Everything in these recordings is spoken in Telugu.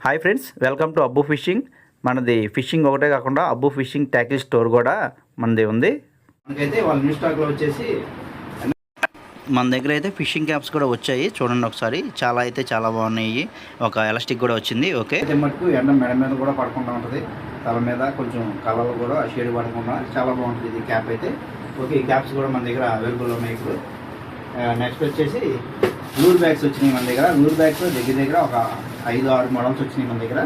Hi friends, welcome to Abbu fishing. మనది ఫిషింగ్ ఒకటే కాకుండా అబ్బు ఫిషింగ్ ట్యాకిల్ స్టోర్ కూడా మనది ఉంది. మనకైతే వాళ్ళ న్యూ స్టాక్లో వచ్చేసి మన దగ్గర అయితే ఫిషింగ్ క్యాప్స్ కూడా వచ్చాయి. చూడండి ఒకసారి, చాలా బాగున్నాయి. ఒక ఎలాస్టిక్ కూడా వచ్చింది. ఓకే, అయితే మటుకు ఎండ మెడ మీద కూడా పడకుండా ఉంటుంది, తల మీద కొంచెం కలర్ కూడా షేడ్ పడకుండా చాలా బాగుంటుంది ఇది క్యాప్ అయితే. ఓకే, ఈ క్యాప్స్ కూడా మన దగ్గర అవైలబుల్ ఉన్నాయి ఇప్పుడు. నెక్స్ట్ వచ్చేసి లూర్ బ్యాగ్స్ వచ్చినాయి మన దగ్గర. లూర్ బ్యాగ్స్ దగ్గర ఒక 5-6 మోడల్స్ వచ్చినాయి మన దగ్గర.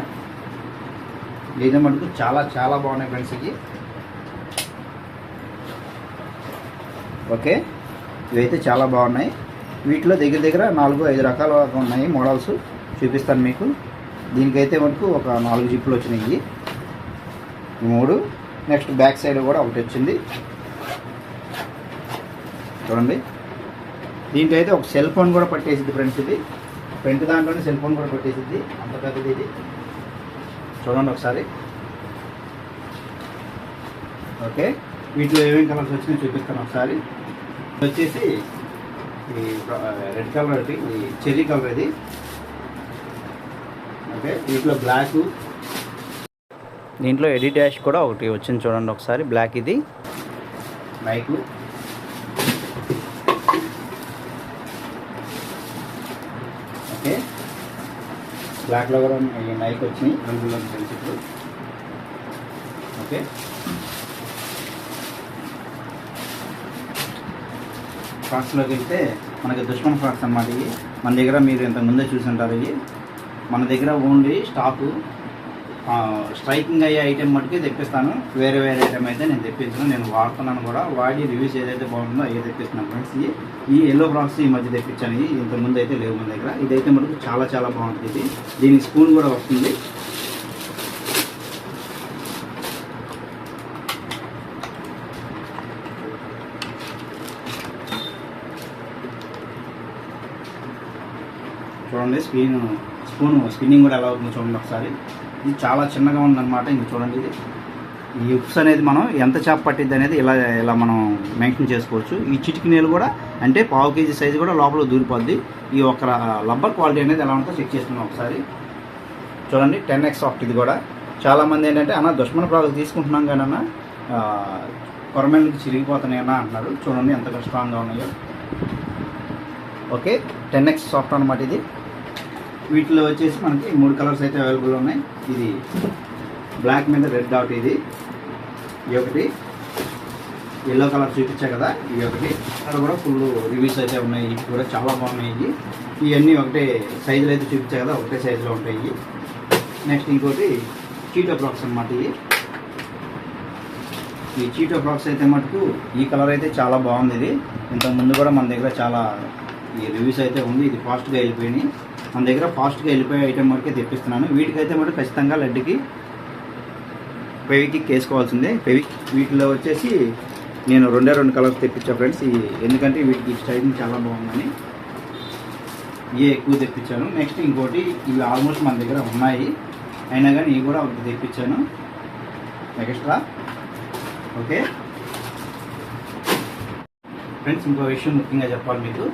లేదా మటుకు చాలా బాగున్నాయి ఫ్రెండ్స్ ఇవి. ఓకే, ఇవైతే చాలా బాగున్నాయి. వీటిలో దగ్గర 4-5 రకాలు ఉన్నాయి మోడల్స్, చూపిస్తాను మీకు. దీనికైతే మటుకు ఒక 4 జిప్పులు వచ్చినాయి, 3. నెక్స్ట్ బ్యాక్ సైడ్ కూడా ఒకటి వచ్చింది చూడండి. దీంట్లో అయితే ఒక సెల్ ఫోన్ కూడా పట్టేసింది ఫ్రెండ్స్. ఇది ఫ్రంట్ దాంట్లోనే సెల్ ఫోన్ కూడా పట్టేసింది, అంత పెద్దది ఇది. చూడండి ఒకసారి. ఓకే, వీటిలో ఏమేమి కలర్స్ వచ్చినాయో చూపిస్తాను ఒకసారి. వచ్చేసి ఈ రెడ్ కలర్, ఇది చెర్రీ కలర్ ఇది. ఓకే, వీటిలో బ్లాక్. దీంట్లో ఎడిట్ డాష్ కూడా ఒకటి వచ్చింది చూడండి ఒకసారి, బ్లాక్ ఇది. నైక్, ఓకే, బ్లాక్లో కూడా నైక్ వచ్చినాయి రంగుల్లో ఫ్రెండ్స్. ఓకే, ఫ్రాక్స్లోకి వెళ్తే మనకి దుష్మన్ ఫ్రాక్స్ అన్నమాట ఇవి. మన దగ్గర మీరు ఇంతకుముందే చూసి ఉంటారు. ఇవి మన దగ్గర ఓన్లీ స్టాకు స్ట్రైకింగ్ అయ్యే ఐటెం మటుకే తెప్పిస్తాను. వేరే ఐటెం అయితే నేను తెప్పించను. నేను వాడుతున్నాను కూడా, వాడి రివ్యూస్ ఏదైతే బాగుంటుందో అవి తెప్పిస్తున్నాను ఫ్రెండ్స్. ఈ ఎల్లో ఫ్రాక్స్ ఈ మధ్య తెప్పించాను. ఇవి ఇంతకుముందు అయితే లేవు మన దగ్గర. ఇదైతే మటుకు చాలా బాగుంటుంది ఇది. దీనికి స్పూన్ కూడా వస్తుంది. చూడండి స్పూన్ స్పిన్నింగ్ కూడా ఎలా అవుతుందో చూడండి ఒకసారి. ఇది చాలా చిన్నగా ఉందన్నమాట. ఇంక చూడండి, ఇది ఈ ఉప్స్ అనేది మనం ఎంత చేప పట్టిద్ది అనేది ఇలా మనం మెయింటైన్ చేసుకోవచ్చు. ఈ చిటికి నీళ్ళు కూడా అంటే 1/2 kg సైజు కూడా లోపల దూరిపోద్ది. ఈ ఒక రబ్బర్ క్వాలిటీ అనేది ఎలా ఉంటుందో చెక్ చేసుకున్నాం ఒకసారి. చూడండి 10x సాఫ్ట్. ఇది కూడా చాలామంది ఏంటంటే అన్న దుష్మన్ ప్రోడక్ట్ తీసుకుంటున్నాం కానీ అన్న కొరమేళ్ళకి చిరిగిపోతున్నాయన్నా అంటున్నారు. చూడండి ఎంత స్ట్రాంగ్గా ఉన్నాయో. ఓకే, 10x సాఫ్ట్ అనమాట ఇది. వీటిలో వచ్చేసి మనకి 3 కలర్స్ అయితే అవైలబుల్ ఉన్నాయి. ఇది బ్లాక్ మీద రెడ్ డాట్, ఇది ఒకటి. ఎల్లో కలర్ చూపించా కదా, ఇవి ఒకటి. అక్కడ కూడా ఫుల్ రివ్యూస్ అయితే ఉన్నాయి. ఇవి కూడా చాలా బాగున్నాయి. ఇవన్నీ ఒకటే సైజులు అయితే చూపించా కదా, ఒకటే సైజులో ఉంటాయి. నెక్స్ట్ ఇంకోటి చీటో ఫ్రాక్స్ అనమాట. ఈ చీటో ఫ్రాక్స్ అయితే మటుకు ఈ కలర్ అయితే చాలా బాగుంది. ఇది ఇంతకుముందు కూడా మన దగ్గర చాలా ఈ రివ్యూస్ అయితే ఉంది. ఇది ఫాస్ట్గా వెళ్ళిపోయినాయి మన దగ్గర. ఫాస్ట్గా వెళ్ళిపోయే ఐటెం వరకే తెప్పిస్తున్నాను. వీటికైతే మటుకు ఖచ్చితంగా లడ్డుకి ఫెవిక్విక్ వేసుకోవాల్సిందే. వీటిలో వచ్చేసి నేను 2 కలర్స్ తెప్పించాను ఫ్రెండ్స్. ఎందుకంటే వీటికి స్టైలింగ్ చాలా బాగుందని ఇవే ఎక్కువ తెప్పించాను. నెక్స్ట్ ఇంకోటి, ఇవి ఆల్మోస్ట్ మన దగ్గర ఉన్నాయి, అయినా కానీ ఇవి కూడా ఒకటి తెప్పించాను ఎక్స్ట్రా. ఓకే ఫ్రెండ్స్, ఇంకో విషయం ముఖ్యంగా చెప్పాలి మీకు.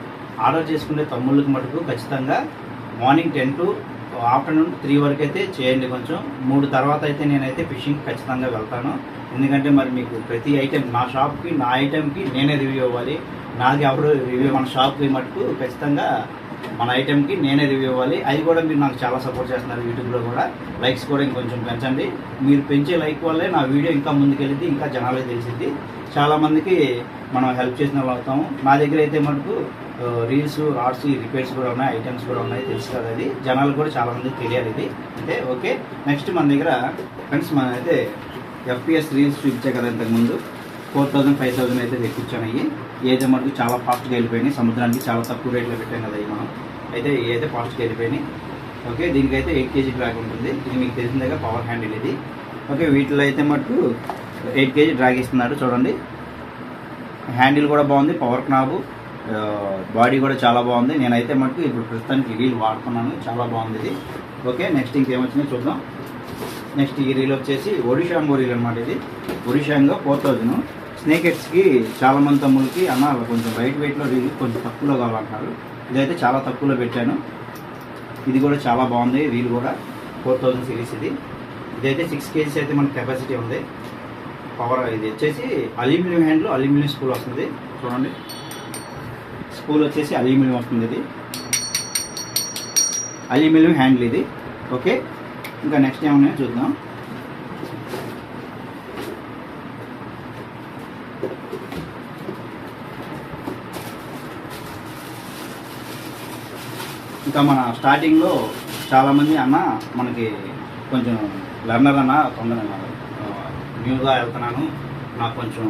ఆర్డర్ చేసుకునే తమ్ముళ్ళకి మటుకు ఖచ్చితంగా మార్నింగ్ 10 to ఆఫ్టర్నూన్ 3 వరకు అయితే చేయండి. కొంచెం 3 తర్వాత అయితే నేనైతే ఫిషింగ్ ఖచ్చితంగా వెళ్తాను. ఎందుకంటే మరి మీకు ప్రతి ఐటెం నా షాప్కి, నా ఐటెంకి నేనే రివ్యూ ఇవ్వాలి. నాది ఎవరు రివ్యూ, మన షాప్కి మటుకు ఖచ్చితంగా మన ఐటెంకి నేనే రివ్యూ ఇవ్వాలి. అది కూడా మీరు నాకు చాలా సపోర్ట్ చేస్తున్నారు యూట్యూబ్లో కూడా. లైక్స్ కూడా ఇంకొంచెం పెంచండి. మీరు పెంచే లైక్ వల్లే నా వీడియో ఇంకా ముందుకెళ్ళింది, ఇంకా జనాలే తెలిసింది. చాలామందికి మనం హెల్ప్ చేసిన వాళ్ళు అవుతాము. నా దగ్గర అయితే మటుకు రీల్స్, రాడ్స్, రిపేర్స్ కూడా ఉన్నాయి, ఐటమ్స్ కూడా ఉన్నాయి, తెలుసు కదా. అది జనాలు కూడా చాలామందికి తెలియాలి ఇది అంటే. ఓకే, నెక్స్ట్ మన దగ్గర ఫ్రెండ్స్ మనం అయితే FPS రీల్స్ చూపించాయి కదా ఇంతకుముందు. 4000, 5000 అయితే తెప్పించాను. ఏదైతే మటుకు చాలా ఫాస్ట్గా వెళ్ళిపోయినాయి. సముద్రానికి చాలా తక్కువ రేట్లో పెట్టాం కదా ఇవి మనం. అయితే ఏదైతే ఫాస్ట్గా వెళ్ళిపోయినాయి. ఓకే, దీనికైతే 8 kg డ్రాగ్ ఉంటుంది. ఇది మీకు తెలిసిందేగా, పవర్ హ్యాండిల్ ఇది. ఓకే, వీటిలో అయితే మటుకు 8 kg డ్రాగ్ ఇస్తున్నారు చూడండి. హ్యాండిల్ కూడా బాగుంది, పవర్ నాబు, బాడీ కూడా చాలా బాగుంది. నేనైతే మటుకు ఇప్పుడు ప్రస్తుతానికి రీల్ వాడుతున్నాను, చాలా బాగుంది ఇది. ఓకే, నెక్స్ట్ ఇంకేమొచ్చినాయో చూద్దాం. నెక్స్ట్ ఈ రీల్ వచ్చేసి ఒడిషాంగో రీల్ అనమాట. ఇది ఒడిషాంగో 4000. స్నేక్ హెడ్స్కి చాలామంది తమ్ములకి అన్న కొంచెం లైట్ వెయిట్లో రీల్ కొంచెం తక్కువలో కావాలంటారు. ఇదైతే చాలా తక్కువలో పెట్టాను. ఇది కూడా చాలా బాగుంది రీల్ కూడా. 4000 సిరీస్ ఇది. ఇదైతే 6 kgs అయితే మనకి కెపాసిటీ ఉంది. పవర్ ఇది వచ్చేసి అల్యూమినియం హ్యాండ్లు, అల్యూమినియం స్పూల్ వస్తుంది. చూడండి, స్పూల్ వచ్చేసి అల్యూమినియం వస్తుంది. ఇది అల్యూమినియం హ్యాండిల్ ఇది. ఓకే, ఇంకా నెక్స్ట్ ఏమన్నాయో చూద్దాం. ఇంకా మన స్టార్టింగ్లో చాలామంది అన్న మనకి కొంచెం లర్నర్ అన్న తొందరగా న్యూగా వెళ్తున్నాను, నాకు కొంచెం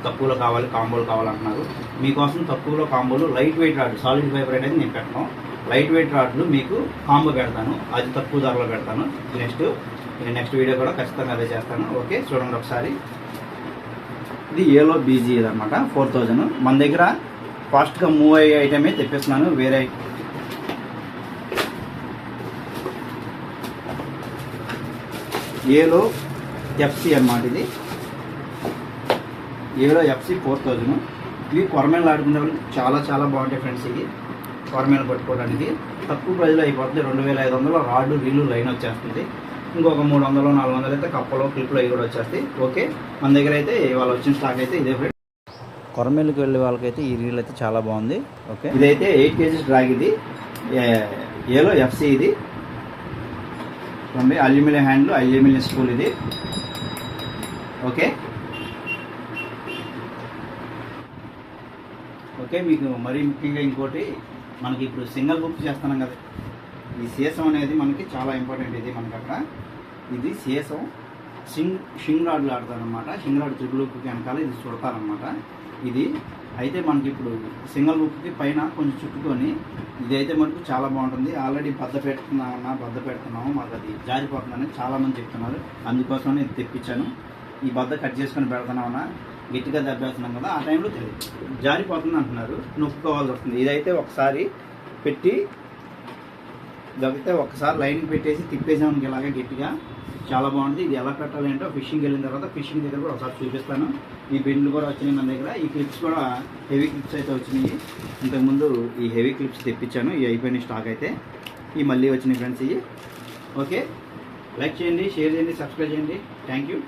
తక్కువలో కావాలి, కాంబోలు కావాలంటున్నారు. మీకోసం తక్కువలో కాంబోలు light weight rod, solid fibre అనేది నేను పెట్టను. లైట్ వెయిట్ రాడ్లు మీకు కాంబో పెడతాను, అది తక్కువ ధరలో పెడతాను. నెక్స్ట్ వీడియో కూడా ఖచ్చితంగా అదే చేస్తాను. ఓకే, చూడండి ఒకసారి. ఇది ఏలో బీజీ అనమాట, 4000. మన దగ్గర ఫాస్ట్గా మూవ్ అయ్యే ఐటమే తెప్పిస్తున్నాను. వేరే ఏలో ఎఫ్సి అన్నమాట. ఇది ఏలో ఎఫ్సి 4000. ఇవి కొరమేలు ఆడుకునే వాళ్ళకి చాలా చాలా బాగుంటాయి ఫ్రెండ్స్. ఇవి కొరమేలు పట్టుకోవడానికి తక్కువ ప్రైజ్లో అయిపోతుంది. 2500 రాడ్లు రీలు లైన్ వచ్చేస్తుంది. ఇంకొక 300 400 అయితే కప్పలో క్లిప్లో అవి కూడా వచ్చేస్తాయి. ఓకే, మన దగ్గర అయితే ఇవాళ వచ్చిన స్టాక్ అయితే ఇదే ఫ్రెండ్స్. కొరమేలుకి వెళ్ళే వాళ్ళకైతే ఈ రీల్ అయితే చాలా బాగుంది. ఓకే, ఇదైతే 8 kgs డ్రాగ్. ఇది ఏలో ఎఫ్సి. ఇది అల్యూమినియం హ్యాండ్లు, అల్యూమినియం స్పూల్ ఇది. ఓకే ఓకే, మీకు మరీ ముఖ్యంగా ఇంకోటి, మనకి ఇప్పుడు సింగిల్ బుక్ చేస్తున్నాం కదా, ఈ సీసం అనేది మనకి చాలా ఇంపార్టెంట్. ఇది మనకి అక్కడ ఇది సీసం షింగ్ రాడ్లు ఆడతారనమాట. షింగ్ రాడ్ త్రిబుల్ బుక్కి వెనకాల ఇది చుడతారనమాట. ఇది అయితే మనకి ఇప్పుడు సింగిల్ బుక్కి పైన కొంచెం చుట్టుకొని, ఇదైతే మనకు చాలా బాగుంటుంది. ఆల్రెడీ బద్ద పెడుతున్నాము, మాకు అది జారిపోతుందని చాలామంది చెప్తున్నారు. అందుకోసం ఇది తెప్పించాను. ఈ బద్ద కట్ చేసుకొని పెడుతున్నామన్నా, గట్టిగా దెబ్బేస్తున్నాం కదా, ఆ టైంలో జారిపోతుంది అంటున్నారు, నొక్కుకోవాల్సి వస్తుంది. ఇదైతే ఒకసారి పెట్టి దొరికితే ఒకసారి లైన్కి పెట్టేసి తిప్పేసామని ఇలాగే గట్టిగా చాలా బాగుంటుంది. ఇది ఎలా పెట్టాలి అంటే ఫిషింగ్ వెళ్ళిన తర్వాత ఫిషింగ్ దగ్గర కూడా ఒకసారి చూపిస్తాను. ఈ బెండ్లు కూడా వచ్చినాయి మన దగ్గర. ఈ క్లిప్స్ కూడా హెవీ క్లిప్స్ అయితే వచ్చినాయి. ఇంతకుముందు ఈ హెవీ క్లిప్స్ తెప్పించాను, ఇవి అయిపోయిన స్టాక్ అయితే. ఇవి మళ్ళీ వచ్చినాయి ఫ్రెండ్స్. ఇవి ఓకే, లైక్ చేయండి, షేర్ చేయండి, సబ్స్క్రైబ్ చేయండి. Thank you.